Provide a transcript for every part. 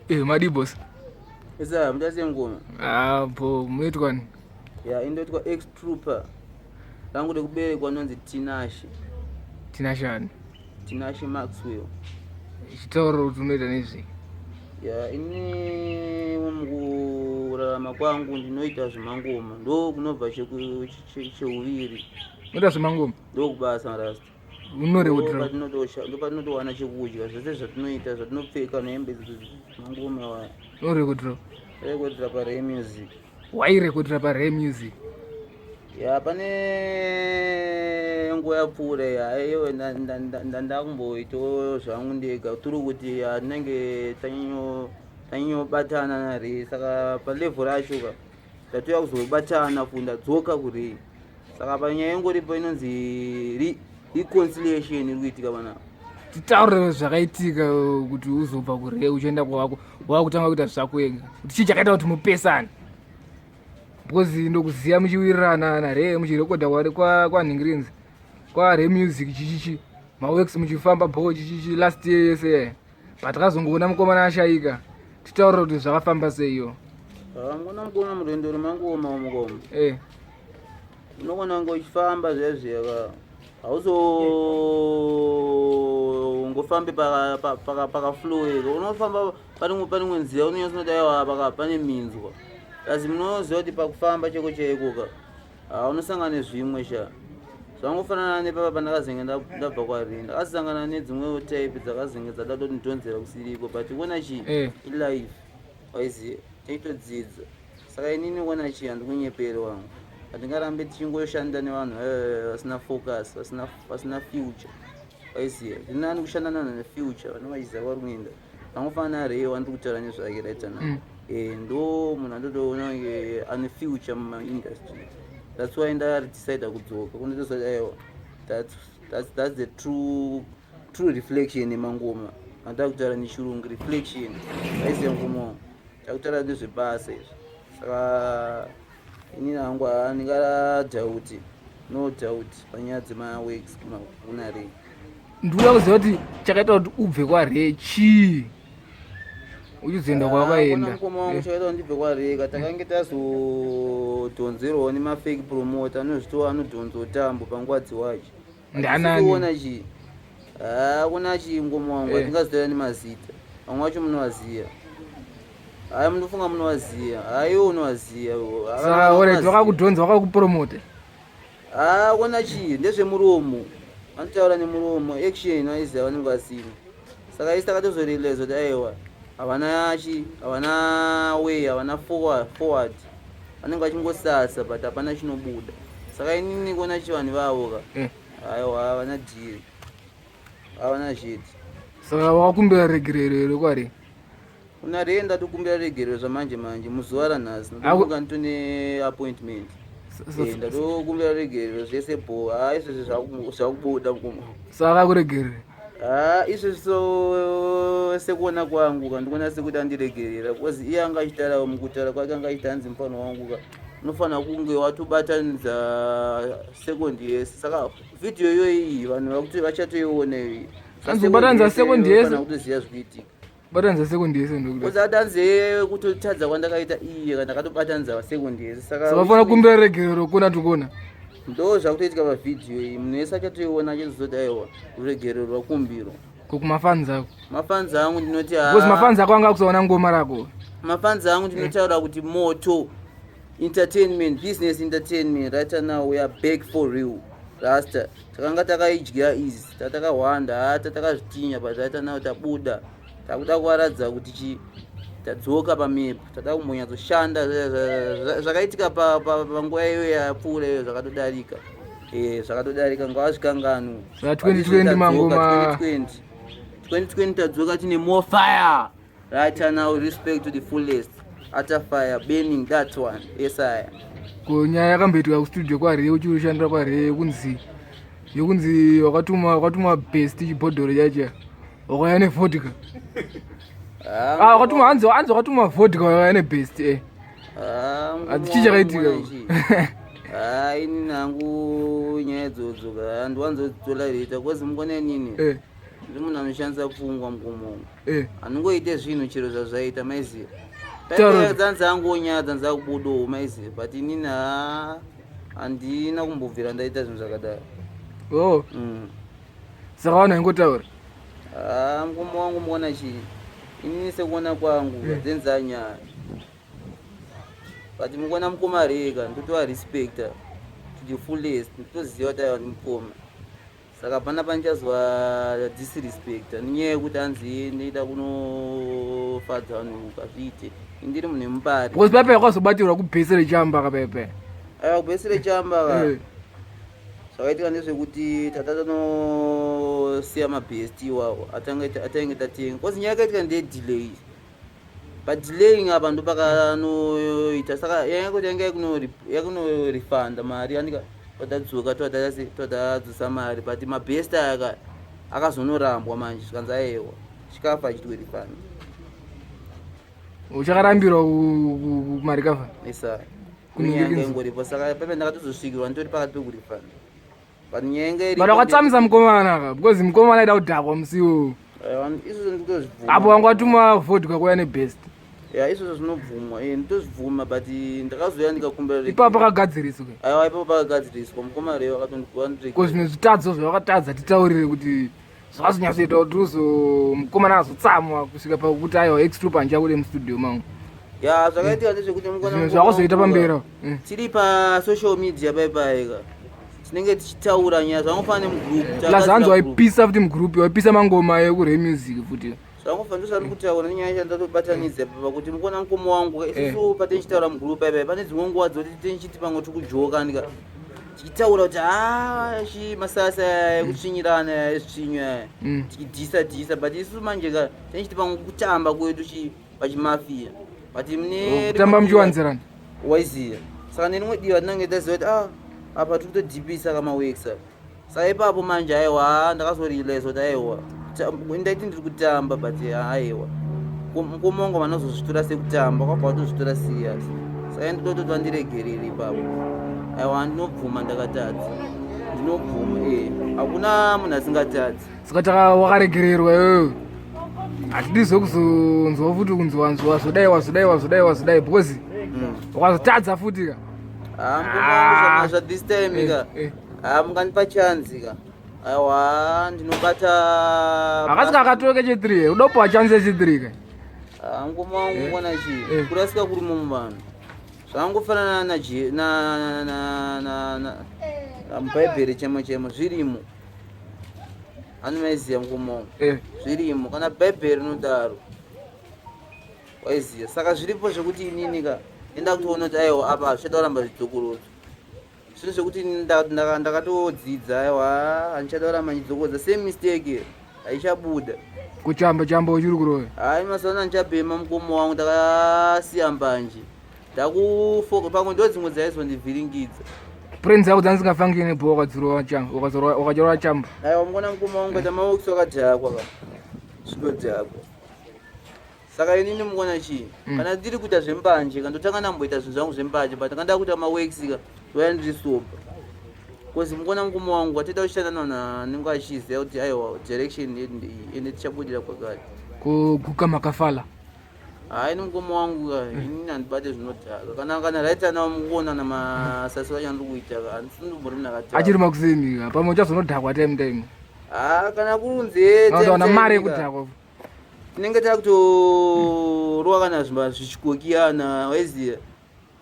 Madibos. Esa mtasengoma. Po muitwa ni. Ya indoitwa ex trooper. Langu ndikuberekwa nonzi Tinashe. Tinashani. Tinashe Maxwell. Chitoro tunoita nezvi. Ya ini mukurarama kwangu ndinoita zvemangoma ndo kunobva cheuviri. Unoita zvemangoma? Ndo kubasa rasta. Unore kudra. Ndo patinotowana chekudya zvese zvatinoita zvatinopfeka nehembe mangoma waya. Unore kudra. Rekodera paRay Music. Wairekodera paRay Music? Ya pane nguva yapfuura yaiyo ndakumboitawo zvangu ndega turi kuti tinenge tanyanyobatana naRay saka palevhel racho tatouya kuzobatana ndadzoka kuRay saka panyaya ingoripo inonzi reconciliation iri kuitika panapa. Titaurire zvakaitika kuti uzobva kuRay uchienda kwako wakutanga kuita zvako ega kuti chii chakaita kuti mupesane because ndokuziya muchiwirirana naRay muchirekodha kwanhingirinzi kwaRay Music chichichi maworks muchifamba bho chichichi last year yese patakazongoona mukomana ashaika titaurire kuti zvakafamba seiyo. Mukona murendo remangoma omukoma unogona ngochifamba zvezveka hauzongofambi pakafloweka unofamba parimwe nzira unonyatsonodayiwa pane minzwa asi munoziva kuti pakufamba cheko chaikoka unosangana nezvimwe sha zvangofanana nepapa pandakazenge ndabva kwaRay ndakasangana nedzimwewo type dzakazenge dzadatonidhonzera kusiriko but kuona chi ilife waiziva taitodzidza saka inini kuona chi handikunyeperi wangu hatingarambe tichingoshanda nevanhu vasina focus vasina future waiziva ndinani kushanda navanhu nefuture vanenge vachiziva kwaruenda vangofanana naRay wandiri kutaura nezvake raitana ndo munhu andotoona ane future mumaindustry. That's why ndadecide kudzoka kundotoziva aiwa that's the true reflection yemangoma handida kutaura nechirungu reflection aiziva ngoma takutaura nezvebasa izvi saka inini hangu handingadhauti no doubt panyaya dzemaworks kuna Ray. Ndikuda kuziva kuti chakaita kuti ubve kwaRay chii uchizoenda kwakaenda. Mukoma wangu chakaita kuti ndibve kwaRay takange tazodhonzerwawo nemafake promoter anozvitova anodhonza utambo panguva dziwachi ndananiona chii kuna chii mukoma wangu hatingazotaura nemazita vamwe vacho munovaziva hai munofunga munovaziva haiwo unovaziva saka already vakakudhonza vakakupromota kuna chii ndezvemuromo vanotaura nemuromo action vaiziva vanenge vasina saka isi takatozorealize kuti aiwa havana way havana forward vanenge vachingosasa but hapana chinobuda saka inini kuona chi vanhu vavoka aiwa havana zviti saka wakakumbira regerero kwaRay. kuna Ray ndatokumbira regerero zvamanje manje muzuva ranhasi ndotonga nditone appointment ndatokumbira regerero zvese bho izvozvi zvakubuda mukoma saka kuregerera izvozvo sekuona kwangu kandikuona sekuti andiregerera because iye anga achitaurawo mukutaura kwake anga achita hanzi mufano wangu unofanira kunge watobatanidza second yese saka vhidhiyo iyoyi vanhu vakuti vachatoiona iyoyi anzobatanidza second yese kutoziva zvikuitika batanidza second yese because atanze kutotadza kwandakaita iye kana ndakatobatanidza second yese saka vafanira kukumbira regerero kuna tikona ndo zvakutoitika pavhidhiyo iyi munhu wese achatoiona achizoti aiwa ruregerero rwakumbirwa kukumafanzi ako mafanzi angu ndinoti because mafanzi ako anga kusaona ngoma rako mafanzi angu ndinotaura kuti moto entertainment business entertainment right now we are back for real rasta takanga takaidya izi tatakahwanda tatakazvitinya but right now tabuda takuda kuvaradza kuti chi tadzoka pamepo tada kumbonyatsoshanda zvakaitika panguva iyo yapfuura iyo zvakatodarika zvakatodarika nguva zvikangano 2020 mangoma 2020 tadzoka tine more fire right now respect to the fullest utter fire burning that one esaya kunyaya yakamboitika kustudio kwaRay uchishandira kwaRay yokunzi wakatuma best chibhodhoro chacho wakauya nevodka hanzi wakatuma vodka wakauya nebest hatichii chakaitika inini hangu nyaya idzodzo handiwanzotolereta kozi mukona inini ndi munhu anoshandisa pfungwa mkumo Eh. anongoite zvinhu chero zvazvaita maiziva Tauro. dzanzangonyadza nzakubudawo maiziva but inini handina kumbobvira ndaita zvinhu zvakadaro. Oh. Saka wana ingotaura. Mkumo wangu muona chii inini sekuona kwangu dzenzanyaya but mukuona mukomareka ndotoarespecta to the fullest ndotoziva kuti aiwa ndimukoma saka pana panchazwa disrespecta nenyaya yekuti hanzi ndoita kunofadza vanhu kazviite indiri munhu Mbare Because pepe yakazobatirwa kubhesere chamba kapepe. aiwa kubhesere chamba ka zvakaitika ndezvekuti tatanosiya mabhest iwawo atainge tatenga kozi nyaya yakaitika ndedelay padelaying apa ndo pakanoita saka yanga kuti yanga yakunorefunda mari andika tadadzoka tadadzosa mari but mabhest aka akazonorambwa manje zvikanzi aiwa chikafa achitwe refund. Uchakarambirwa kumari kafa? Isa kunyanga ingoripo saka pepe ndakatozosvikirwa nditori pakati pekurefund but nyanga iri but wakatsamisa mukomana ka because mukomana aida kudhakwa musiwo izvozvo nditozvibvuma apo wanga watuma vodka kuya nebest izvozvo zvinobvumwa nditozvibvuma but ndakazoya ndikakumbira ipapo pakagadziriswa aiwa ipapo pakagadziriswa mukoma reo akatondikuwa because zvimwe zvitadzo zvawakatadza titaurire kuti zvakazonyatsoita kuti mukomana azotsamwa kusvika pakuti aiwa extrupa njakude mustudio mangu zvakaitika ndezvekuti zvimwe zvakazoita pamberi tiri pasocial media paipaika tinenge tichitaura nyaya zvangofanira nemugroup plus hanzi waipisa futi mugroup waipisa mangoma ekure music futi zvangofanira ndosari kutaura nenyaya chandatobatanidza pakuti mukuona mukomo wangu isusu patenichitaura mugroup aipai pane dzimwe nguva dzoti tenichiti pamwe tikujoka ndika tichitaura kuti masasa ekuchinyirana ezvichinywa tichidhisa but isusu manje ka tenichiti pamwe kutamba kwedu pachimafia but mune kutamba muchiwanzirana waiziya saka nerimwe diva tinange taziva kuti apa tiri kutodhipisa kamaweksa saka ipapo manje aiwa ndakazorealize kuti aiwa ndaiti ndiri kutamba but aiwa mukomongo vanozozvitora sekutamba kwabva watozvitora serious saka ndototi vandiregerere ipapo aiwa ndinobvuma ndakatadza ndinobvuma hakuna munhu asingatadzi saka wakaregererwa iyoyo hatidizwe kuzonzwa futi kunzwanzwa zodaiwa because wakazotadza futi ka mukomongo zvathis time ka mungandipa chanzi ka aiwa ndinobata akasika akatoke che3 udopa chanzi che3 ka mukomo wangu kuona chii kurasika kuri mumu vanhu zvangofanana mubhaibheri chemo zvirimo anomaiziya mukomo wangu zvirimo kana bhaibheri rinodaro waiziya saka zviripo zvekuti inini ka enda kutoona kuti aiwa apa zvichadauramba zvidzokorodza zvinhu zvekuti ndakatodzidza aiwa handichadauramba ndidzokodza same mistake haichabuda kuchamba uchiri kurova masaona ndichabhema mukomo wangu ndakasiya mbanje ndakufoka pamwe ndo dzimwe dzaizondivhiringidza prince yako dzandisingafangi nebho wakachorwa chamba aiwa mukona mukomo wangu kaita maokisi wakadhakwa ka zvinodhakwa saka inini mukona chii kana ndiri kuita zvembanje kandotanga ndamboita zvinhu zvangu zvembanje but kandada kuita mawekisi ka waya ndiri soba kozi mukona mukomo wangu atiita kushanda navanhu anenge achiziva kuti aiwa direction ende tichabudira kwakati kuguka makafala ini mukomo wangu ka inini handibate zvinodhaka kana raitanawo mukuona namasasi wacho andiri kuita ka handisindimuri munhu akati achiri makuseni ka pamwe uchazonodhakwa time kana kurunze wana mari yekudhakwa tinenge takutorova kana zvichikokiyana waiziya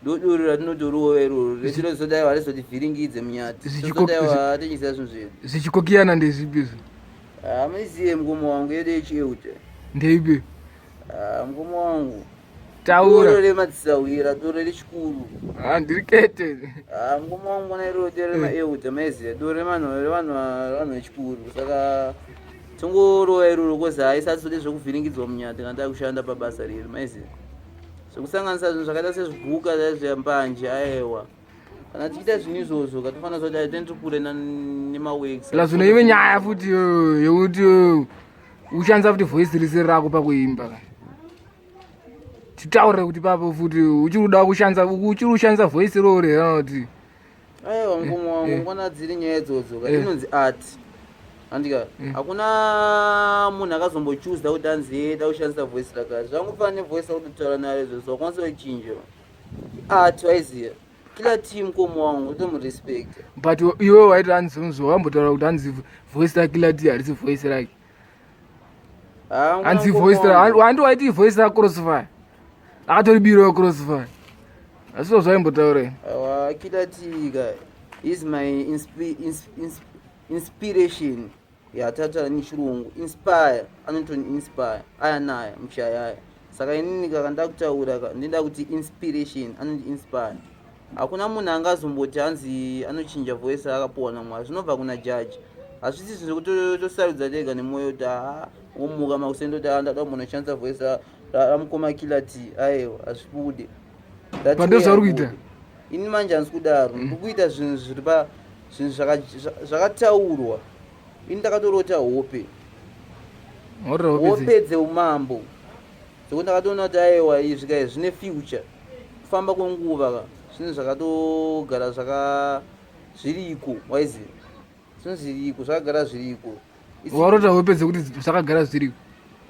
ndodoro ratinotorova iroro retiro zodaiwa harizotivhiringidze munyati zodaiwa techisiya zvinhu zvedu zvichikokiyana ndezvipizo muiziye mukomo wangu yedu yechiyeuta ndeipi mukomo wangu taura doro remadzisawira doro rechikuru ndirikete mukomo wangu kona iroro doro remaeuta maiziya doro revanhu vechikuru saka tongorova iroro kozi haisati zode zvekuvhiringidzwa munyati kana takushanda pabasa riri maiziya zvekusanganisa zvinhu zvakaita sezviguka zvembanje aiwa kana tichiita zvinhu izvozvo katofanira zoti aitendiri kure nemaweks la zvino ive nyaya futi yekuti ushandisa futi voice risi rako pakuimba titaurire kuti papo futi uchiri kushandisa voice iroro kana kuti aiwa mukomo wangu ngona dziri nyaya idzodzo inonzi art andika hakuna munhu akazombochuza kuti anzi aushandisa voice rakazi zvangofana nevoice akutotaura nayo izvo zvakwanisa kuchinja ati waiziya kila team komo wangu utomurespect but iwe waiti anzonzo wambotaura kuti anzi voice rakilati harisi voice rake anzi voice wandi waiti voice racrossfire akatoribirawo crossfire asiwo zvaimbotaura awa kilatika is my inspiration yatata nechirungu inspire anotoni inspire aya naye muchayaya saka inini kakanda kutaura ndinda kuti inspiration anoti inspire hakuna munhu angazomboti anzi anochinja voice akapuwa namwari zvinobva kuna jaji hazvisi zvinhu zvekuti tosarudza tega nemwoyo kuti omuka makusendo kuti ndada munhu achishandisa voice ramukoma kilati aiwa hazvibude pandozvauri kuita ini manje handisi kudaro ndikuita zvinhu zviripa zvinhu zvakataurwa ini ndakatorota hope dzeumambo dzekuti ndakatoona kuti aiwa izvika izvi zvine future kufamba kwenguva zvinhu zvakatogara zviriko waiziva zvinhu zviriko zvakagara zviriko warota hope dzekuti zvakagara zviriko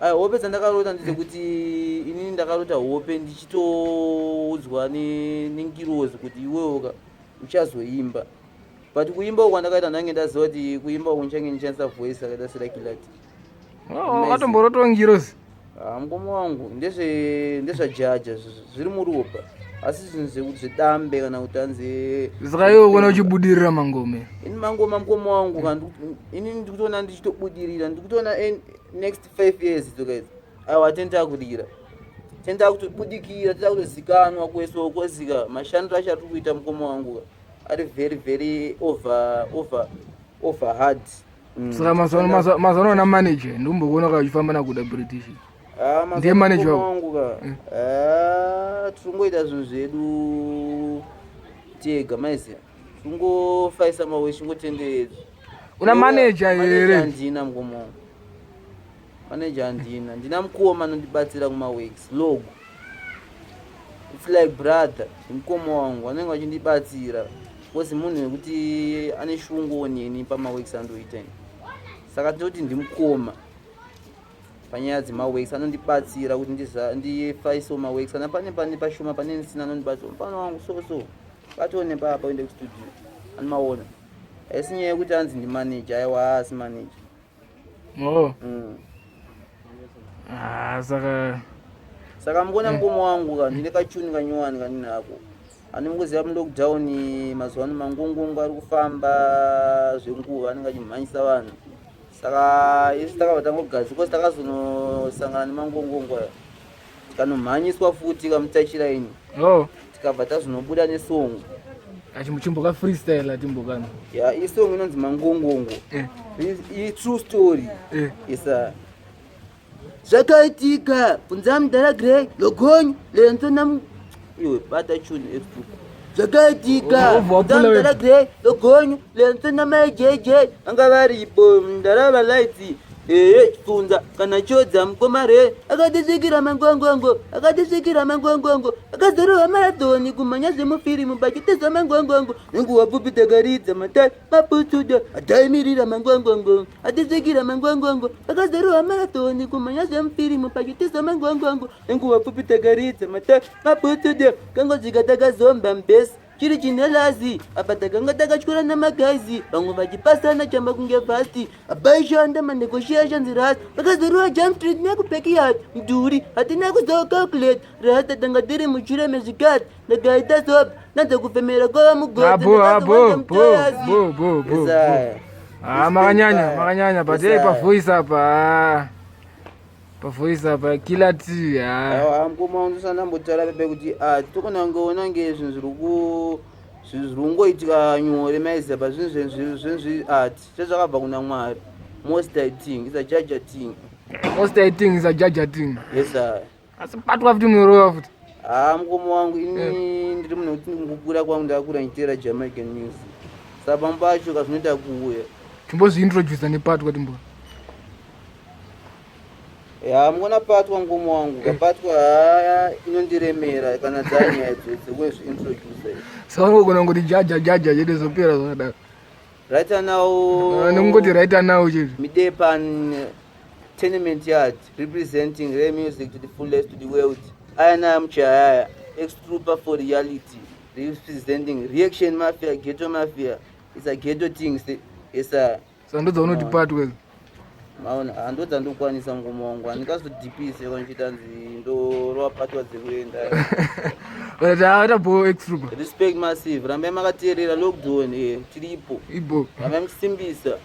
hope dzandakarota ndedzekuti inini ndakarota hope ndichitoudzwa nengirozi kuti iwewoka uchazoimba but kuimba uku ndakaita ndange ndaziva kuti kuimba uku ndichange ndichandisa voice akaita serakilati wakatomborotawo ngirozi mukoma wangu ndezvajaja zviri muropa asi zvinhu zvekuti zvidambe kana kuti anzi saka iwe kuona uchibudirira mangome ini mangoma mukoma wangu ini ndikutoona ndichitobudirira ndikutoona next 5 years tokaidza aiwa tentakurira tenda kutobudikira tenda kutozikanwa kweso kwezika mashandiro acho atiri kuita mukoma wangu ari very very over hard saka mazuva ano manager ndombokuona ka uchifamba nakuda British ndiye manager wangu tiringoita zvinhu zvedu tega maiziya tingofaisa maweshi ngotenderedza una manager here handina mukoma wangu manager handina ndina mukoma anondibatsira kumaworks logo it's like brother mukoma wangu anenge achindibatsira kozi munhu wekuti ane shungu neni pamaworks andoitani saka tinoti ndimukoma panyaya dzemaworks anondibatsira kuti ndifaisewo maworks kana pane pashoma pane nisina anondibatsira mufana wangu so batone papa uende kustudio animaona aisi nyaya yekuti anzi ndimanager aiwa haasi manager saka mukona mukoma wangu ndine kachuni kanyowani kaninako anomukuziva mulockdown mazuva ano mangongongo ari kufamba zvenguva anenge achimhanyisa vanhu saka isi takabva tangogazi kosi takazonosangana nemangongongo aya tikanomhanyiswa futi kamutachilaini tikabva tazonobuda nesongo achimboka freestyle timbokana isongo inonzi mangongongo true story isa zvakaitika bvunza mudhara grey logonyo lenzona iwe bata chuni extra zvakaitika mudhara grey logonyo lenzona majeje anga varipo mudhara lights chifunza kana Chodza mukomare akatisikira mangongongo akazorova marathoni kumhanya zvemufirimu pachitesa mangongongo nenguva pfupi takaridza matai maputuda ataimirira mangongongo atisikira mangongongo akazorova marathoni kumhanya zvemufirimu pachitesa mangongongo nenguva pfupi takaridza matai maputuda kangozvika takazomba mbesi chiri chine lazi apa takanga takatyora namagaizi vamwe vachipasana chamba kunge fasti abaishanda manegotiations rasi vakazoriwa jump street nekupekiyard mdhuri hatina kuzocalculate rasta tanga tiri muchure mezvikati ndakaita sopa nadzakufemera kwava mugodmakanyanya but pavoice apa kila ti mukoma undosandambotaura pepe kuti tokonangoona nge zvinhu zviri kungoitika nyore maiziya pa zvinhu ati chazvakabva kuna mwari most I think is a judge thing yes asi patwa futi munorowa futi mukoma wangu ini ndiri munhu kuti ngokura kwangu ndakakura ndichiteera Jamaican music saka pamwe pacho kazvinoita kuuya timbozviintrodusa nepatwa timbo mukona patwa mukoma wangu kapatwa haya inondiremera kana dzanyaya dzose wezviintrodusa saka unogona kuti jaja chete zopera zvakadaro right now nongoti right now chete midepan tenement yard representing rare music to the fullest to the world. I am Chihaya, ex-trooper for reality, representing reaction mafia, ghetto mafia. It's a ghetto thing. It's a sandoza unoti part well maona handodza ndokwanisa ngoma wangu andikazodhipise konchitanzi ndorova patwa dzekuenda atabo extra respect massive rambai makateerera lockdown tiripo ibo rambai muchisimbisa